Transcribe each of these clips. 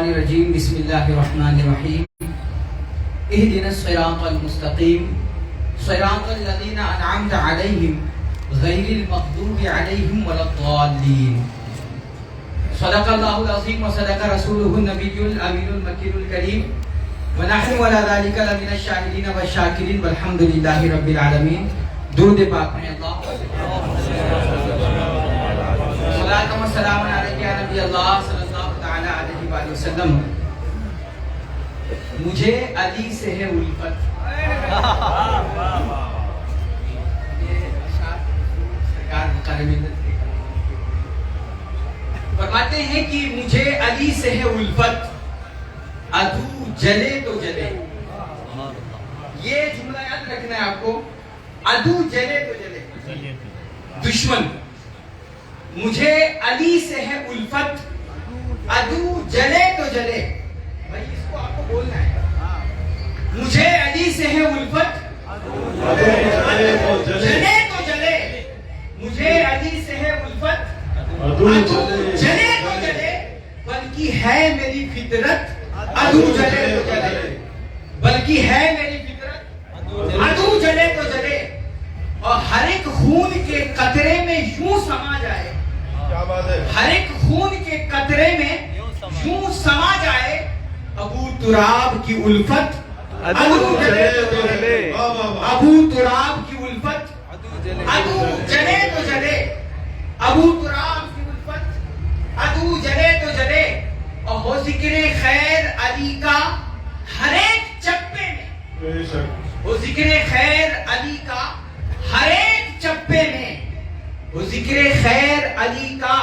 الشیطان الرجیم بسم اللہ الرحمن الرحیم اہدنا الصراط المستقیم صراط الذین انعمت علیہم غیر المغضوب علیہم ولا الضالین صدق اللہ العظیم وصدق رسولہ النبی الامین المکین الکریم ونحن ولا ذلك لمن الشاہدین والشاکرین والحمد للہ رب العالمین. درود پاک میں اللہ صلاۃ و سلام علیک یا نبی اللہ صلی اللہ تعالی علیہ وآلہ وسلم. مجھے علی سے ہے الفت. فرماتے ہیں کہ مجھے علی سے ہے الفت، عدو جلے تو جلے. یہ جملہ یاد رکھنا ہے آپ کو، عدو جلے تو جلے، دشمن. مجھے علی سے ہے الفت، عدو جلے تو جلے. بھائی اس کو آپ کو بولنا ہے، مجھے علی سے ہے الفت، جلے تو جلے. مجھے علی سے ہے الفت، عدو جلے تو جلے. بلکہ ہے میری فطرت عدو جلے تو جلے. بلکہ ہے میری فطرت عدو جلے تو جلے. اور ہر ایک خون کے قطرے میں یوں سما جائے، ہر ایک خون کے قطرے میں یوں سما جائے. ابو تراب کی الفت عدو جلے تو جلے. ابو تراب کی الفت عدو جلے تو جلے. ابو تراب کی الفت عدو جلے تو جلے. اور ہو ذکر خیر علی کا ہر ایک چپے میں، ہو ذکر خیر علی کا ہر ایک چپے میں، ہو ذکر خیر علی کا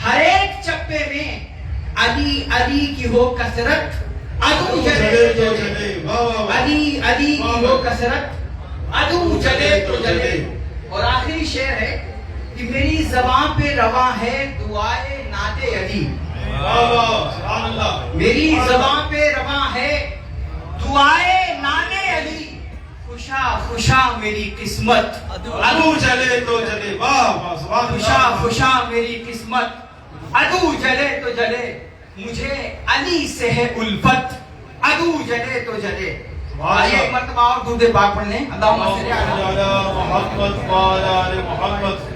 ہر ایک چپے میں. علی علی کی ہو کثرت عدو جلے تو جلے. علی علی کی ہو کثرت عدو جلے تو جلے. اور آخری شعر ہے کہ میری زبان پہ رواں ہے دعائے نعت علی. میری زبان پہ رواں ہے دعائے نعت علی. خوشا خوشا میری قسمت عدو جلے تو جلے. خوشا خوشا میری قسمت عدو جلے تو جلے. مجھے علی سے ہے الفت، عدو جلے تو جلے. آئیے ایک مرتبہ اور درود پاک پڑھ لیں. اللہم صلی علی محمد وعلی آل محمد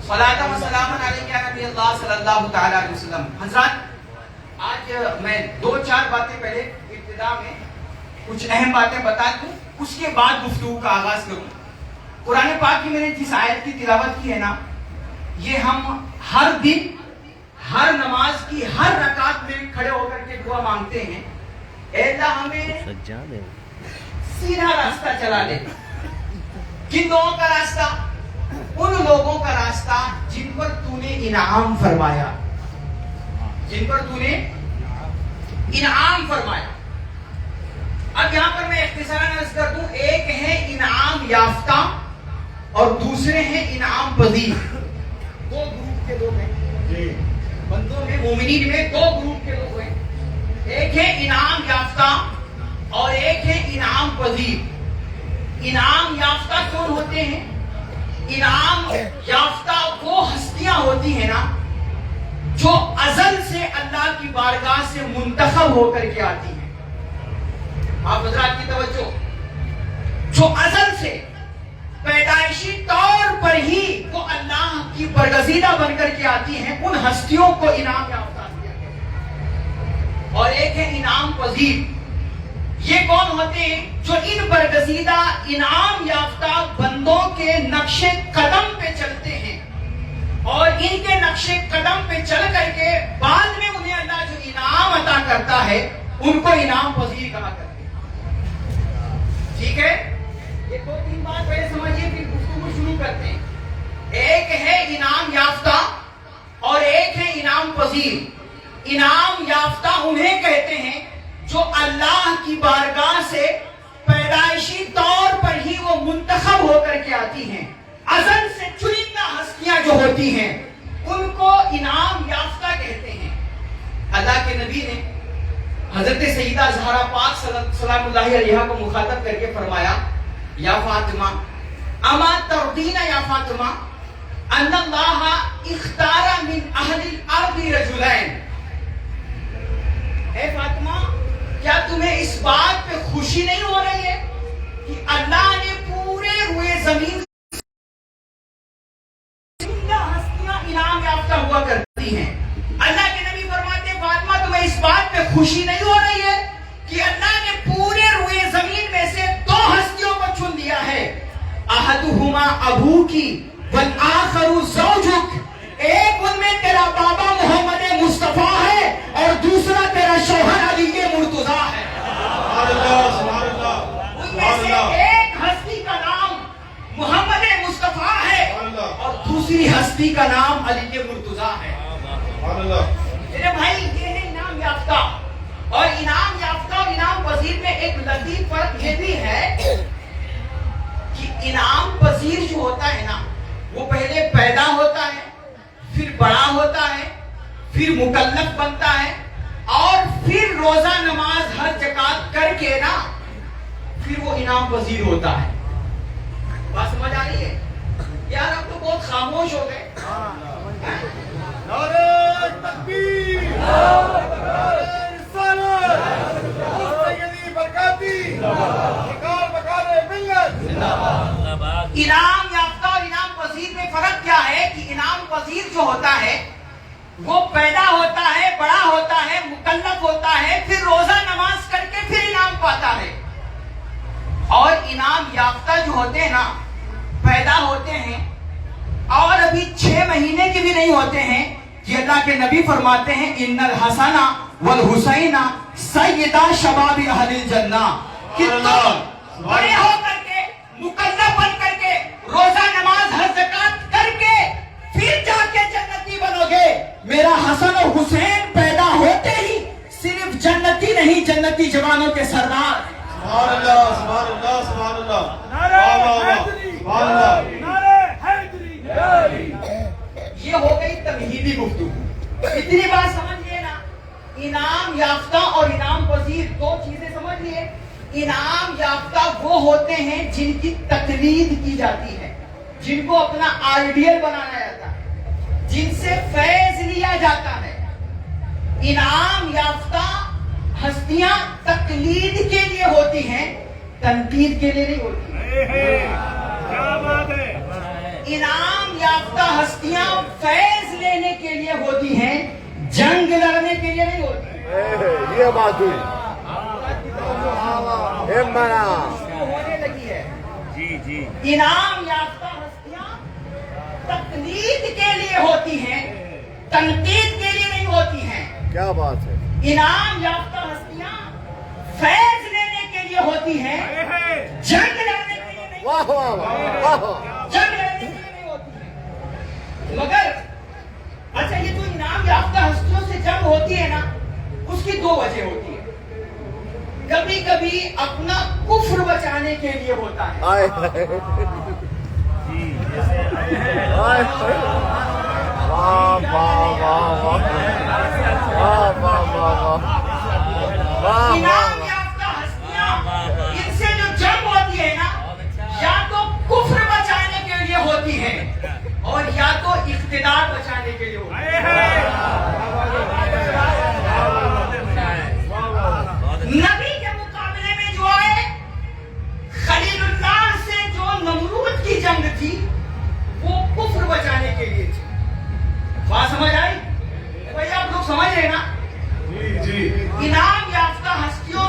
صلاۃ و سلام علیک یا نبی اللہ صلی اللہ تعالی علیہ وسلم. حضرات آج میں دو چار باتیں پہلے ابتدا میں کچھ اہم باتیں بتا دوں، اس کے بعد گفتگو کا آغاز کروں. قرآن پاک کی میں نے جس آیت کی تلاوت کی ہے نا، یہ ہم ہر دن ہر نماز کی ہر رکعت میں کھڑے ہو کر کے دعا مانگتے ہیں. اے اللہ ہمیں سیدھا راستہ چلا لے. کن لوگوں کا راستہ؟ ان لوگوں کا راستہ جن پر تو نے انعام فرمایا، جن پر تو نے انعام فرمایا. اب یہاں پر میں اختصاراً عرض کر دوں، ایک ہے انعام یافتہ اور دوسرے ہیں انعام پذیر. دو گروپ کے لوگ ہیں بندوں میں، مومنین میں دو گروپ کے لوگ ہیں. ایک ہے انعام یافتہ اور ایک ہے انعام پذیر. انعام یافتہ کون ہوتے ہیں؟ انعام یافتہ وہ ہستیاں ہوتی ہیں نا جو ازل سے اللہ کی بارگاہ سے منتخب ہو کر کے آتی ہیں. آپ حضرات کی توجہ، جو ازل سے پیدائشی طور پر ہی وہ اللہ کی برگزیدہ بن کر کے آتی ہیں، ان ہستیوں کو انعام یافتہ کیا گیا. اور ایک ہے انعام پذیر. یہ کون ہوتے ہیں؟ جو ان برگزیدہ انعام یافتہ بندوں کے نقش قدم پہ چلتے ہیں اور ان کے نقش قدم پہ چل کر کے بعد میں انہیں اللہ جو انعام عطا کرتا ہے ان کو انعام پذیر کہا کرتے ہیں. ٹھیک ہے، یہ دو تین بات پہلے سمجھیے پھر گفتگو شروع کرتے ہیں. ایک ہے انعام یافتہ اور ایک ہے انعام پذیر. انعام یافتہ انہیں کہتے ہیں جو اللہ کی بارگاہ سے پیدائشی طور پر ہی وہ منتخب ہو کر کے آتی ہیں. ازل سے چنندہ ہستیاں جو ہوتی ہیں ان کو انعام یافتہ کہتے ہیں. اللہ کے نبی نے حضرت سیدہ زہرا پاک سلام اللہ علیہا کو مخاطب کر کے فرمایا، یا فاطمہ اما ترضین یا فاطمہ ان اللہ اختار من اہل الارض رجلین. اے فاطمہ کیا تمہیں اس بات پہ خوشی نہیں ہو رہی ہے کہ اللہ نے پورے روئے زمین ہستیاں انعام یافتہ ہوا کرتی ہیں. اللہ کے نبی فرماتے ہیں فاطمہ تمہیں اس بات پہ خوشی نہیں ہو رہی ہے کہ اللہ نے پورے روئے زمین میں سے 2 ہستیوں کو چن دیا ہے. احدہما ابوکی والآخر زوجک. ایک ان میں تیرا بابا محمد مصطفیٰ ہے اور دوسرا تیرا شوہر علی مرتضیٰ ہے. ان میں سے ایک ہستی کا نام محمد مصطفیٰ ہے اور دوسری ہستی کا نام علی مرتضیٰ ہے. میرے بھائی یہ ہے انعام یافتہ. اور انعام یافتہ اور انعام پذیر میں ایک لطیف فرق یہ بھی ہے کہ انعام پذیر جو ہوتا ہے نا وہ پہلے پیدا ہوتا ہے، پھر بڑا ہوتا ہے، پھر مکلف بنتا ہے اور پھر روزہ نماز حج زکات کر کے نا پھر وہ انعام پذیر ہوتا ہے. بات سمجھ آ رہی ہے؟ یار اب تو بہت خاموش ہو گئے. نعرہ تکبیر، نعرہ رسالت، سیدی برکاتی، شکار بکار ملت. انعام یافتہ اور انعام پذیر میں فرق کیا ہے کہ انعام پذیر جو ہوتا ہے وہ پیدا ہوتا ہے، بڑا ہوتا ہے، مکلف ہوتا ہے، پھر روزہ نماز کر کے پھر انعام پاتا ہے. اور انعام یافتہ جو ہوتے ہیں نا پیدا ہوتے ہیں اور ابھی 6 مہینے کے بھی نہیں ہوتے ہیں کہ اللہ کے نبی فرماتے ہیں ان الحسن والحسین سیدا شباب اہل الجنہ. کہ تم بڑے ہو کر کے مکلف بن کر کے روزہ نماز حج زکات کر کے پھر جا کے جنتی بنو گے. میرا حسن اور حسین پیدا ہوتے ہی صرف جنتی نہیں جنتی جوانوں کے سردار. سبحان اللہ، سبحان اللہ، سبحان اللہ. نعرہ حیدری، سبحان اللہ، نعرہ حیدری. یہ ہو گئی تمہیدی گفتگو. اتنی بات سمجھ لیے نا انعام یافتہ اور انعام پذیر 2 چیزیں سمجھ لیے. انعام یافتہ وہ ہوتے ہیں جن کی تقلید کی جاتی ہے، جن کو اپنا آئیڈیل بنایا جاتا ہے، جن سے فیض لیا جاتا ہے. انعام یافتہ ہستیاں تقلید کے لیے ہوتی ہیں، تنقید کے لیے نہیں ہوتی. کیا بات ہے. انعام یافتہ ہستیاں فیض لینے کے لیے ہوتی ہیں، جنگ لڑنے کے لیے نہیں ہوتی. یہ بات ہوئی ہونے لگی ہے. جی. انعام یافتہ ہستیاں تقلید کے لیے ہوتی ہیں، تنقید کے لیے نہیں ہوتی ہیں. کیا بات ہے. انعام یافتہ ہستیاں فیض لینے کے لیے ہوتی ہیں، جنگ لڑنے کے لیے نہیں. واہ واہ واہ. جنگ لڑنے کے لیے نہیں ہوتی ہے. مگر اچھا یہ جو انعام یافتہ ہستیوں سے جنگ ہوتی ہے نا اس کی 2 وجہ ہوتی ہے. کبھی کبھی اپنا کفر بچانے کے لیے ہوتا ہے. آئے انعام یافتہ ہستیاں ان سے جو جنگ ہوتی ہے نا یا تو کفر بچانے کے لیے ہوتی ہے اور یا تو اقتدار بچانے کے لیے ہوتی ہے. نبی کے مقابلے میں جو آئے خلیل اللہ سے جو نمرود کی جنگ تھی وہ کفر بچانے کے لیے تھی. بات سمجھ آئی بھائی؟ آپ لوگ سمجھ رہے نا. جی. انعام یافتہ ہستیوں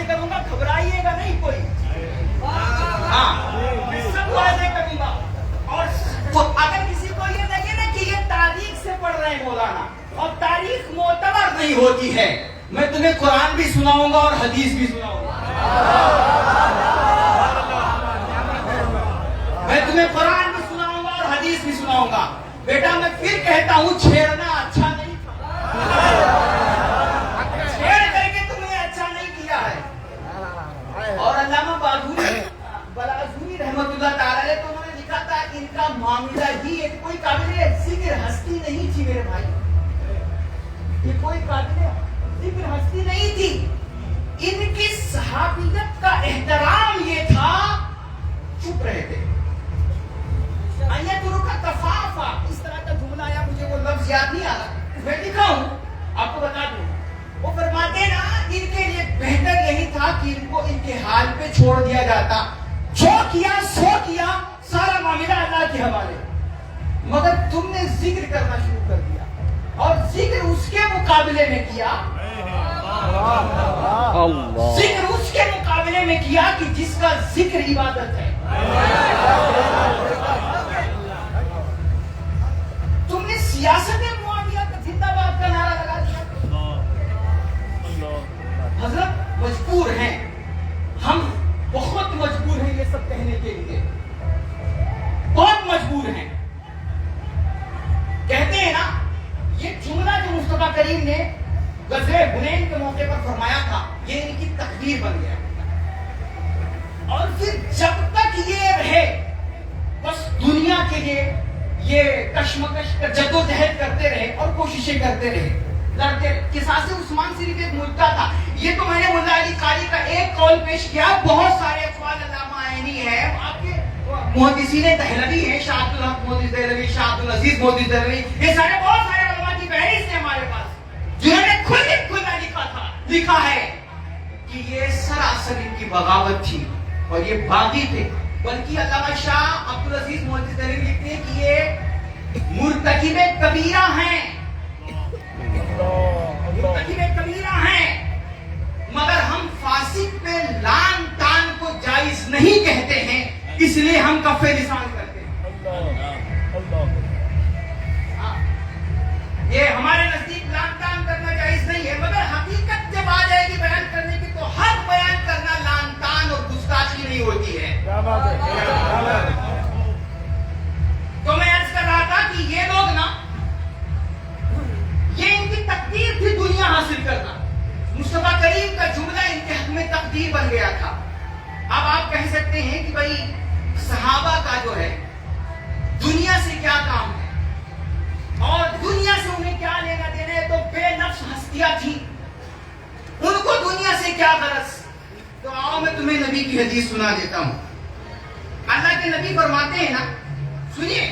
سے کروں گا, گھبرائیے گا نہیں کوئی. ہاں سب دعا سے کروں گا. اور اگر کسی کو یہ لگے نا کہ یہ تاریخ سے پڑھ رہے ہیں مولانا اور تاریخ معتبر نہیں ہوتی ہے, میں تمہیں قرآن بھی سناؤں گا اور حدیث بھی سناؤں گا. میں تمہیں قرآن بھی سناؤں گا اور حدیث بھی سناؤں گا. بیٹا میں پھر کہتا ہوں, چھیڑنا اچھا نہیں تھا, چھیڑ کر کے تمہیں اچھا نہیں کیا ہے. اور علامہ بلازوری رحمت اللہ تعالی علیہ, تو انہوں نے لکھا تھا کہ ان کا معاملہ ہی ایک کوئی قابل ذکر ہستی نہیں تھی میرے بھائی, یہ کوئی قابل ذکر ہستی نہیں تھی. ان کی صحابیت کا احترام یہ تھا, چپ رہے تھے. کا تفافا, اس طرح کا جملہ آیا, مجھے وہ لفظ یاد نہیں آ رہا, میں لکھا ہوں آپ کو بتا دوں. وہ فرماتے نا ان کے لیے بہتر یہی تھا کہ ان کو ان کے حال پہ چھوڑ دیا جاتا, جو کیا سو کیا, سارا معاملہ اللہ کے حوالے. مگر تم نے ذکر کرنا شروع کر دیا, اور ذکر اس کے مقابلے میں کیا, ذکر اس کے مقابلے میں کیا کہ جس کا ذکر عبادت ہے. تم نے سیاست معاویہ کا زندہ باد کا نعرہ لگا دیا. حضرت مجبور ہیں, ہم بہت مجبور ہیں یہ سب کہنے کے لیے, بہت مجبور ہیں. کہتے ہیں نا یہ جملہ جو مصطفیٰ کریم نے غزوہ حنین کے موقع پر فرمایا تھا, یہ ان کی تقدیر بن گیا. اور پھر جب تک یہ رہے بس دنیا کے لیے یہ کشمکش جدوجہد کرتے رہے اور کوششیں کرتے رہے, لڑتے رہے. قصاص عثمان صرف ایک مدعا تھا. یہ تو میں نے ملا علی قاری کا ایک قول پیش کیا, بہت سارے اقوال علامہ عینی ہے, آپ کے محدثین دہلوی ہیں, شاہ عبد الحق محدث دہلوی, شاہ عبد العزیز محدث دہلوی, یہ سارے بہت سارے علماء کی فہرست ہے ہمارے پاس, جنہوں نے کھلا لکھا تھا, لکھا ہے کہ یہ سراسر ان کی بغاوت تھی اور یہ باغی تھے. بلکہ علامہ شاہ عبد العزیز محدث دہلوی لکھتے ہیں کہ یہ مرتکب کبیرہ ہیں, مرتکب کبیرہ ہیں, مگر ہم فاسق پہ لان تان کو جائز نہیں کہتے ہیں, اس لیے ہم کف لسان کرتے ہیں. یہ ہمارے نزدیک لان تان کرنا جائز نہیں ہے, مگر حقیقت جب آ جائے گی بیان کرنے کی تو حق بیان کرنا لان تان اور گستاخی نہیں ہوتی ہے. تو میں عرض کر رہا تھا کہ یہ لوگ نا, یہ ان کی تقدیر تھی دنیا حاصل کرنا. مصطفیٰ کریم کا جملہ ان کے حق میں تقدیر بن گیا تھا. اب آپ کہہ سکتے ہیں کہ بھائی صحابہ کا جو ہے دنیا سے کیا کام ہے اور دنیا سے انہیں کیا لینا دینا ہے, تو بے نفس ہستیاں تھیں, ان کو دنیا سے کیا غرض. تو آؤ میں تمہیں نبی کی حدیث سنا دیتا ہوں. اللہ کے نبی فرماتے ہیں نا, سنیے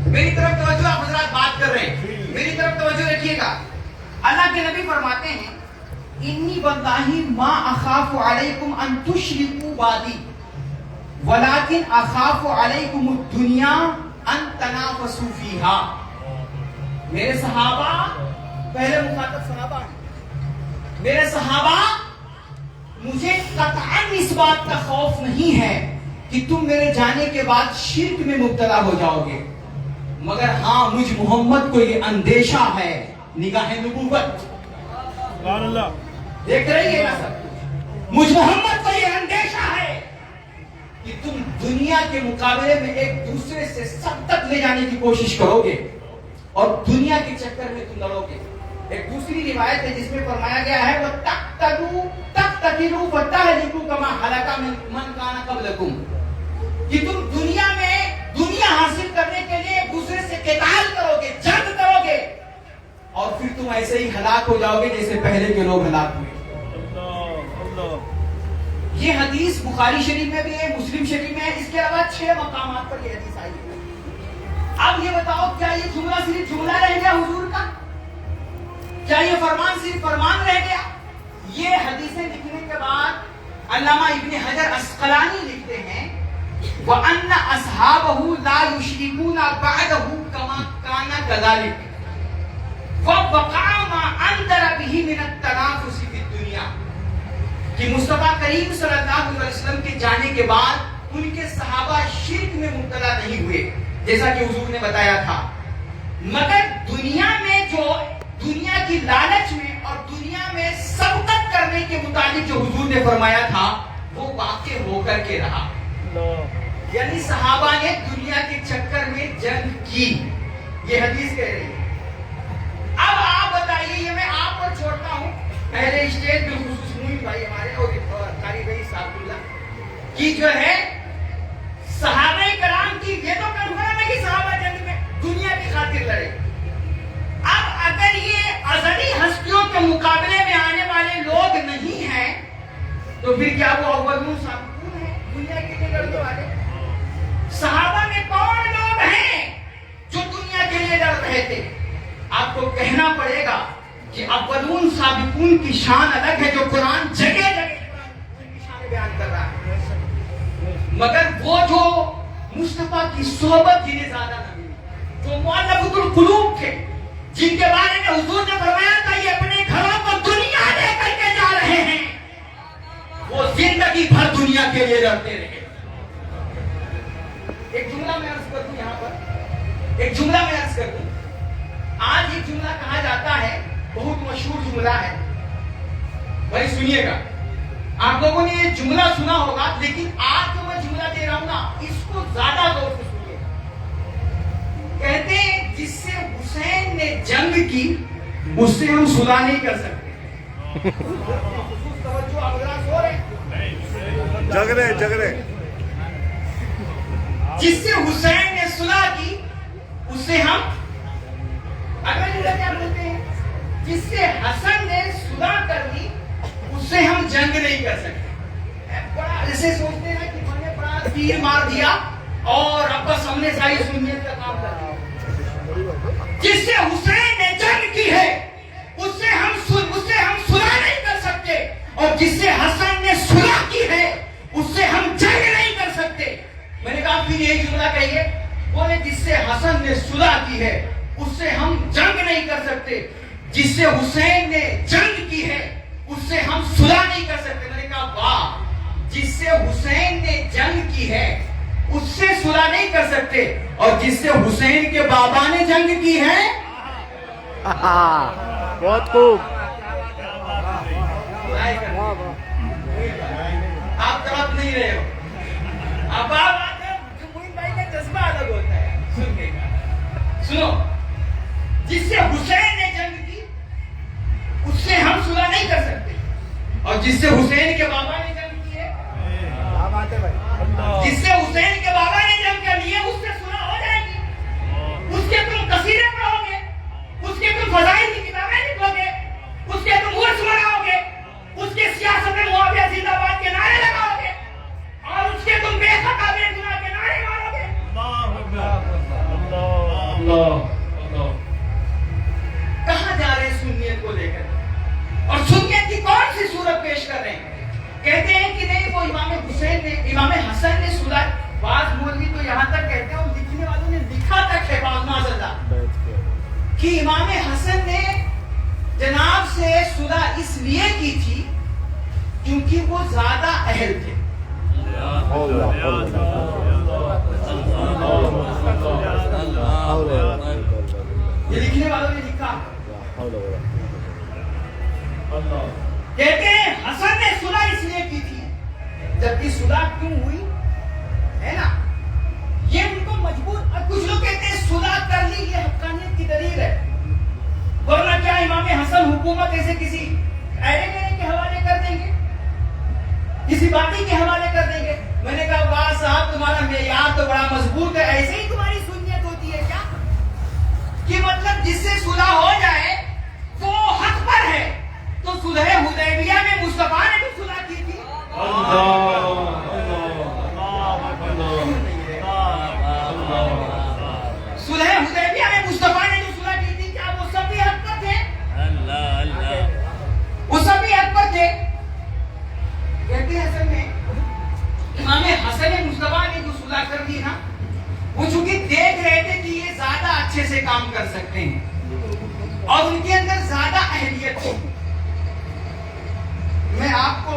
میری طرف توجہ, آپ حضرات بات کر رہے ہیں, میری طرف توجہ رکھیے گا. اللہ کے نبی فرماتے ہیں, انی واللہ ما اخاف علیکم ان تشرکوا بعدی ولکن اخاف علیکم الدنیا ان تنافسوا فیہا. میرے صحابہ, پہلے مخاطب صحابہ ہیں, میرے صحابہ مجھے قطعاً اس بات کا خوف نہیں ہے کہ تم میرے جانے کے بعد شرک میں مبتلا ہو جاؤ گے, مگر ہاں مجھ محمد کو یہ اندیشہ ہے, نگاہ نبوت دیکھ رہی ہے نا سر, مجھ محمد کو یہ اندیشہ ہے کہ تم دنیا کے مقابلے میں ایک دوسرے سے سب تک لے جانے کی کوشش کرو گے اور دنیا کے چکر میں تم لڑو گے. ایک دوسری روایت ہے جس میں فرمایا گیا ہے, وہ تقتلوا وتهلكوا كما هلك من كان قبلكم, کہ تم دنیا میں دنیا حاصل کرنے کے لیے ایک دوسرے سے قتال کرو گے, جنگ کرو گے, اور پھر تم ایسے ہی ہلاک ہو جاؤ گے جیسے پہلے کے لوگ ہلاک ہوئے. یہ حدیث بخاری شریف میں بھی ہے, مسلم شریف میں ہے, اس کے علاوہ 6 مقامات پر یہ حدیث آئی ہے. اب یہ بتاؤ, کیا یہ جملہ صرف جملہ رہ گیا حضور کا, کیا یہ فرمان صرف فرمان رہ گیا؟ یہ حدیثیں لکھنے کے بعد علامہ ابن حجر عسقلانی لکھتے ہیں, وَأَنَّ أَصْحَابَهُ لَا يُشْرِكُونَ بَعْدَهُ كَمَا كَانَ كَذَلِكَ فَوَقَعَ مَا أَنْذَرَ بِهِ مِنَ التَّنَافُسِ فِي الدُّنْيَا. کہ مصطفیٰ کریم صلی اللہ علیہ وسلم کے جانے کے بعد ان کے صحابہ شرک میں مبتلا نہیں ہوئے جیسا کہ حضور نے بتایا تھا، مگر دنیا میں جو دنیا کی لالچ میں اور دنیا میں سبقت کرنے کے متعلق جو حضور نے فرمایا تھا وہ واقع ہو کر کے رہا. یعنی صحابہ نے دنیا کے چکر میں جنگ کی، یہ حدیث کہہ رہی ہے. اب آپ بتائیے، یہ میں آپ پر چھوڑتا ہوں، پہلے اسٹیج بالخصوص مومن بھائی ہمارے اور قاری بھائی صاحب اللہ کی جو ہے صحابہ کرام کی یہ تو کنفرم ہے کہ صحابہ جنگ میں دنیا کی خاطر لڑے. اب اگر یہ ازلی ہستیوں کے مقابلے میں آنے والے لوگ نہیں ہیں تو پھر کیا وہ اولون سابقون ہیں دنیا کے لیے لڑنے والے؟ صحابہ میں کون لوگ ہیں جو دنیا کے لیے لڑ رہے تھے؟ آپ کو کہنا پڑے گا کہ اولون سابقون کی شان الگ ہے جو قرآن جگہ جگہ کی شان بیان کر رہا ہے، مگر وہ جو مصطفیٰ کی صحبت جنہیں زیادہ نہ ملی، جو مؤلفۃ القلوب تھے، جن کے بارے میں حضور نے فرمایا تھا یہ اپنے گھروں کو دنیا لے کر کے جا رہے ہیں، وہ زندگی بھر دنیا کے لیے لڑتے رہے. ایک جملہ میں عرض کر دوں، یہاں پر ایک جملہ میں عرض کر دوں. آج ایک جملہ کہا جاتا ہے، بہت مشہور جملہ ہے، بھائی سنیے گا. آپ لوگوں نے یہ جملہ سنا ہوگا، لیکن آج جو میں جملہ دے رہا ہوں نا اس کو زیادہ غور سے سنیے. کہتے ہیں جس سے حسین نے جنگ کی اس سے ہم صلح نہیں کر سکتے. جگرے جس سے حسین نے صلح کی اس سے ہم کیا بولتے ہیں، جس سے حسن نے صلح کر لی اس سے ہم جنگ نہیں کر سکتے. بڑا ایسے سوچتے ہیں کہ میں نے بڑا تیر مار دیا اور اب بس ہم نے ساری سنیت کا کام کر دیا. جس سے حسین نے جنگ کی ہے اس سے ہم صلح نہیں کر سکتے، اور جس سے حسن نے صلح کی ہے اس سے ہم جنگ نہیں کر سکتے. میں نے کہا پھر یہی جملہ کہیے. بولے جس سے حسن نے صلح کی ہے اس سے ہم جنگ نہیں کر سکتے، جس سے حسین نے جنگ کی ہے اس سے ہم صلح نہیں کر سکتے. میں نے کہا واہ، جس سے حسین نے جنگ کی ہے اس سے صلح نہیں کر سکتے، اور جس سے حسین کے بابا نے جنگ کی ہے بہت خوب. آپ طرف نہیں رہے ہو. اب آپ مومن بھائی کا جذبہ الگ ہوتا ہے. سنو، جس سے حسین نے جنگ کی اس سے ہم صلح نہیں کر سکتے، اور جس سے حسین کے بابا نے جنگ کی ہے، جس سے حسین کے بابا نے جنگ کر لی ہے اس سے صلح ہو جائے گی. اس کے تم قصیدے پڑھو گے، اس کے تم فضائل کی کتابیں لکھو گے، اس کے تم عرس مناؤ گے، اس کے سیاست میں معاویہ زندہ باد کے نعرے لگاؤ گے، اور اس کے تم بے خطا بے گناہ کے نعرے مارو گے. کہاں جا رہے ہیں سنیت کو لے کر؟ اور سنیت کی کون سی صورت پیش کر رہے ہیں؟ کہتے ہیں کہ نہیں وہ امام حسن نے صلح. بعض مولوی تو یہاں تک کہتے ہیں، اور لکھنے والوں نے لکھا تک ہے کہ امام حسن نے جناب سے صلح اس لیے کی تھی کیونکہ وہ زیادہ اہل تھے. یہ لکھنے والوں نے لکھا. کہتے ہیں حسن نے صلح اس لیے کی تھی، جبکہ صلح کیوں ہوئی ہے نا، یہ ان کو مجبور. اور کچھ لوگ کہتے ہیں صلح کر لی یہ حقانیت کی دلیل ہے، ورنہ کیا امام حسن حکومت ایسے کسی ایرے کے حوالے کر دیں گے، کسی باقی کے حوالے کر دیں گے؟ میں نے کہا واہ صاحب تمہارا معیار تو بڑا مضبوط ہے. ایسے ہی تمہاری سنیت ہوتی ہے کیا کہ مطلب جس سے صلح ہو جائے وہ حق پر ہے؟ تو صلح حدیبیہ میں مصطفیٰ نے بھی صلح کی تھی. صلح حدیبیہ میں مصطفیٰ نے جو صلح کی تھی کیا وہ سب بھی حق پر تھے؟ وہ سب بھی حق پر تھے. کہتے ہیں اصل میں امام حسن مصطفیٰ نے جو صلح کر دی نا، وہ چونکہ دیکھ رہے تھے کہ یہ زیادہ اچھے سے کام کر سکتے ہیں اور ان کے اندر زیادہ اہلیت تھی. میں آپ کو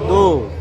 2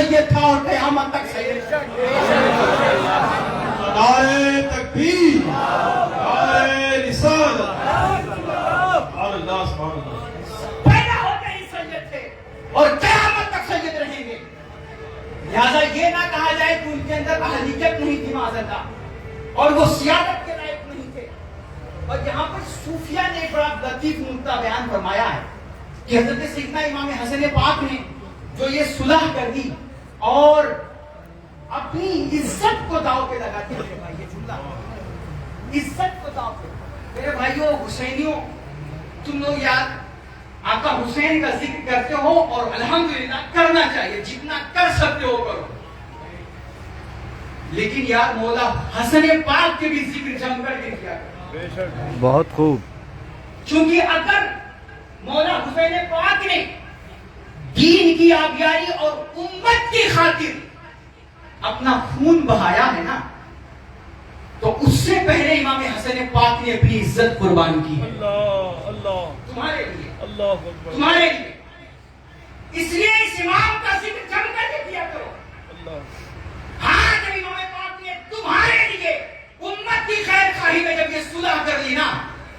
سید تھا اور قیامت تک سید ہے۔ نعرہ تکبیر، نعرہ رسالت، سبحان اللہ سبحان اللہ۔ پیدا ہوتے ہی سید تھے اور قیامت تک سید رہیں گے۔ لہذا یہ نہ کہا جائے کہ ان کے اندر اہلیت نہیں تھی معذرتا اور وہ سیادت کے لائق نہیں تھے۔ اور یہاں پر صوفیہ نے ایک بڑا لطیف نکتہ بیان فرمایا ہے کہ حضرت سیدنا امام حسن پاک نے جو یہ صلح کر دی اور اپنی عزت کو داؤ پہ لگاتے ہیں، بھائی یہ جملہ عزت کو داؤ پہ۔ میرے بھائیوں حسینیوں، تم لوگ یار آقا حسین کا ذکر کرتے ہو اور الحمدللہ کرنا چاہیے، جتنا کر سکتے ہو کرو، لیکن یار مولا حسن پاک کے بھی ذکر جم کر کے کیا کرو۔ بہت خوب. چونکہ اگر مولا حسین پاک نے دین کی آبیاری اور امت کی خاطر اپنا خون بہایا ہے نا، تو اس سے پہلے امام حسن پاک نے اپنی عزت قربان کی ہے تمہارے لیے، تمہارے لیے۔ اس لیے اس امام کا ذکر جم کر کے کیا کرو۔ ہاں جب امام پاک نے تمہارے لیے امت کی خیر خواہی میں جب یہ صلح کر لی نا،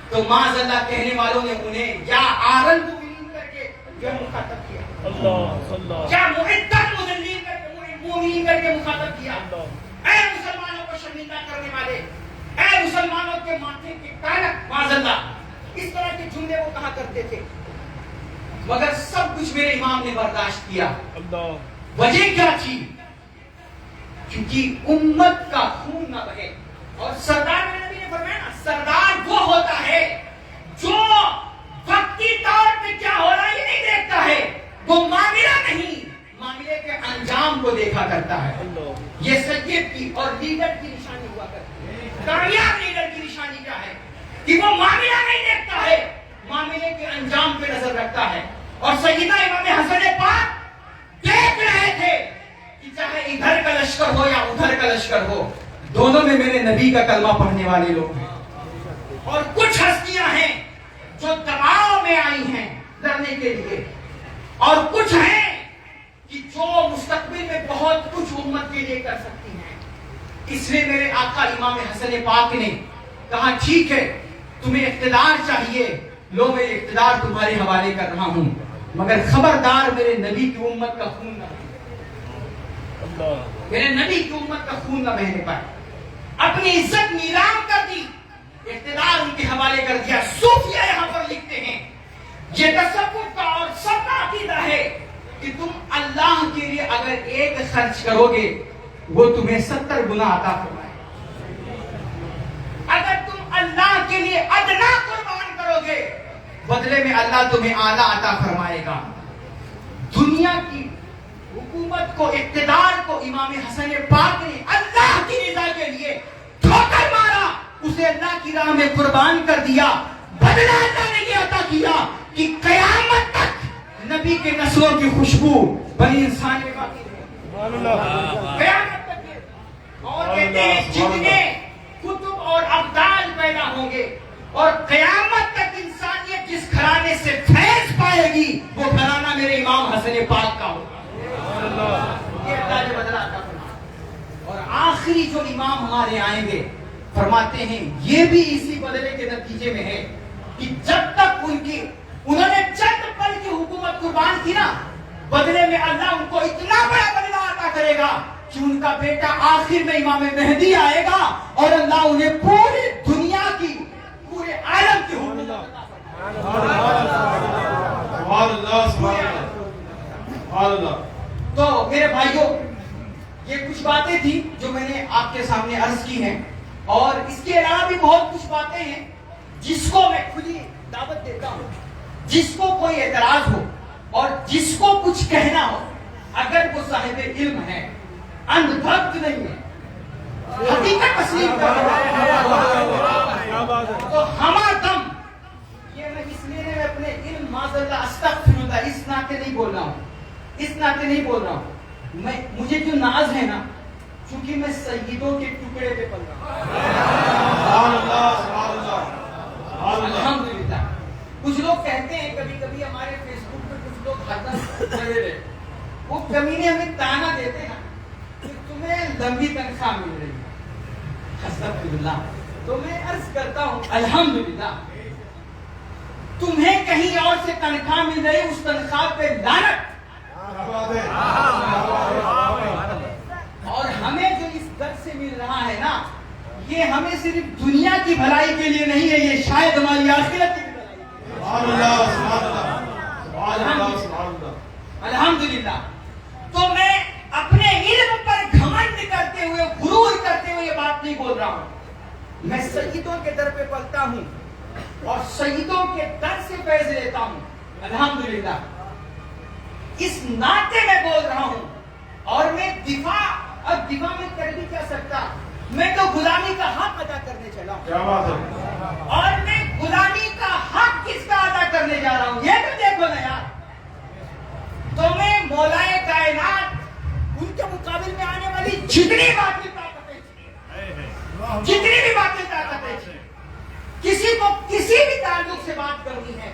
تو معاذ اللہ کہنے والوں نے انہیں یا آرل مؤمنین کر کے یہ مخاطب کیا، یا معدل مذلین کر کے مومنین کر کے مخاطب کیا۔ اے مسلمانوں کو شرمندہ کرنے والے، اے مسلمانوں کے ماتھے کے کالک، معاذ اللہ اس طرح کے جملے وہ کہا کرتے تھے، مگر سب کچھ میرے امام نے برداشت کیا۔ وجہ کیا تھی؟ کیونکہ امت کا خون نہ بہے۔ اور سردار میرے نبی نے فرمایا نا، سردار وہ ہوتا ہے جو وقتی طور پہ کیا ہو رہا ہے یہ نہیں دیکھتا ہے، وہ معاملہ نہیں، معاملے کے انجام کو دیکھا کرتا ہے۔ یہ سید کی اور لیڈر کی نشانی ہوا کرتی ہے۔ کامیاب لیڈر کی نشانی کیا ہے؟ کہ وہ معاملہ نہیں دیکھتا ہے، معاملے کے انجام پہ نظر رکھتا ہے۔ اور سیدنا امام حسن پاک دیکھ رہے تھے کہ چاہے ادھر کا لشکر ہو یا ادھر کا لشکر ہو، دونوں میں میرے نبی کا کلمہ پڑھنے والے لوگ ہیں۔ اور کچھ ہستیاں ہیں جو دباؤ میں آئی ہیں لڑنے کے لیے، اور کچھ ہیں کہ جو مستقبل میں بہت کچھ امت کے لیے کر سکتی ہیں۔ اس لیے میرے آقا امام حسن پاک نے کہا ٹھیک ہے تمہیں اقتدار چاہیے، لو میں اقتدار تمہارے حوالے کر رہا ہوں، مگر خبردار میرے نبی کی امت کا خون نہ بہے، میرے نبی کی امت کا خون نہ بہنے پائے۔ اپنی عزت نیلام کر دی، اقتدار ان کے حوالے کر دیا۔ صوفیہ یہاں پر لکھتے ہیں یہ تصوف کا اور سب کا عقیدہ ہے کہ تم اللہ کے لیے اگر ایک خرچ کرو گے وہ تمہیں 70 گنا عطا فرمائے، اگر تم اللہ کے لیے ادنا قربان کرو گے بدلے میں اللہ تمہیں اعلیٰ عطا فرمائے گا۔ دنیا کی حکومت کو، اقتدار کو امام حسن پاک نے اللہ کی رضا کے لیے ٹھوکر مارا، اسے اللہ کی راہ میں قربان کر دیا۔ بدلہ اللہ نے یہ عطا کیا کہ قیامت تک نبی کے نسلوں کی خوشبو بنی انسان میں باقی رہے، قیامت تک۔ اور کہتے ہیں جتنے کتب اور ابدال پیدا ہوں گے اور قیامت تک انسانیت جس گھرانے سے فیض پائے گی وہ گھرانہ میرے امام حسن پاک کا ہوگا۔ یہ اللہ نے بدلہ عطا فرمایا۔ اور آخری جو امام ہمارے آئیں گے فرماتے ہیں یہ بھی اسی بدلے کے نتیجے میں ہے کہ جب تک انہوں نے چند پل کی حکومت قربان کی نا، بدلے میں اللہ ان کو اتنا بڑا بدلہ عطا کرے گا کہ ان کا بیٹا آخر میں امام مہدی آئے گا اور اللہ انہیں پوری دنیا کی، پورے عالم کی حکومت عطا فرمائے۔ تو میرے بھائیوں یہ کچھ باتیں تھی جو میں نے آپ کے سامنے عرض کی ہیں، اور اس کے علاوہ بھی بہت کچھ باتیں ہیں جس کو میں کھلی دعوت دیتا ہوں، جس کو کوئی اعتراض ہو اور جس کو کچھ کہنا ہو، اگر وہ صاحب علم ہے، اندھ بھکت نہیں ہے، حقیقت تسلیم کر رہا ہے، تو ہما دم یہ میں اس لیے میں اپنے علم معاذ اللہ استغفر اللہ اس ناطے نہیں بول رہا ہوں، اس ناطے نہیں بول رہا ہوں، مجھے جو ناز ہے نا، چونکہ میں سیدوں کے ٹکڑے پہ پل رہا ہوں، الحمدللہ۔ کچھ لوگ کہتے ہیں کبھی کبھی ہمارے فیس بک پہ کچھ لوگ حضرت وہ کمینے ہمیں تانا تو میں عرض کرتا ہوں الحمدللہ تمہیں کہیں اور سے تنخواہ مل رہی اس تنخواہ پہ لعنت کیا بات ہے اور ہمیں جو اس در سے مل رہا ہے نا یہ ہمیں صرف دنیا کی بھلائی کے لیے نہیں ہے یہ شاید ہماری آخرت کی بھلائی کے لیے سبحان اللہ سبحان اللہ سبحان اللہ سبحان اللہ الحمدللہ تو میں اپنے علم پر گھمنڈ کرتے ہوئے غرور کرتے ہوئے یہ بات نہیں بول رہا ہوں میں سیدوں کے در پہ پلتا ہوں اور سیدوں کے در سے فیض لیتا ہوں الحمدللہ اس ناطے میں بول رہا ہوں اور میں دفاع میں کر بھی کیا سکتا میں تو غلامی کا حق ادا کرنے چلا ہوں کیا بات ہے اور میں غلامی کا حق کس کا ادا کرنے جا رہا ہوں یہ تو دیکھو نا یار تو میں مولائے کائنات ان کے مقابل میں آنے والی جتنی باطل طاقتیں تھیں جتنی بھی باطل طاقتیں تھیں کسی کو کسی بھی تعلق سے بات کرنی ہے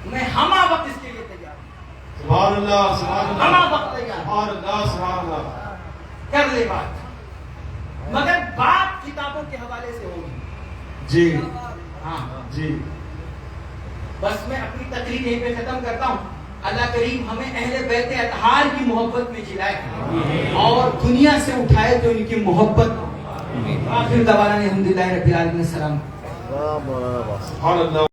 میں ہمہ وقت اس کے لیے تیار ہوں سبحان اللہ سبحان اللہ ہمہ وقت تیار ہوں سبحان اللہ سبحان اللہ کر لے بات مگر بات کتابوں کے حوالے سے ہوگی جی ہاں جی بس میں اپنی تقریر یہیں پہ ختم کرتا ہوں اللہ کریم ہمیں اہل بیت اطہار کی محبت میں جلائے اور دنیا سے اٹھائے تو ان کی محبت آخر دعوانا الحمدللہ رب العالمین السلام سبحان اللہ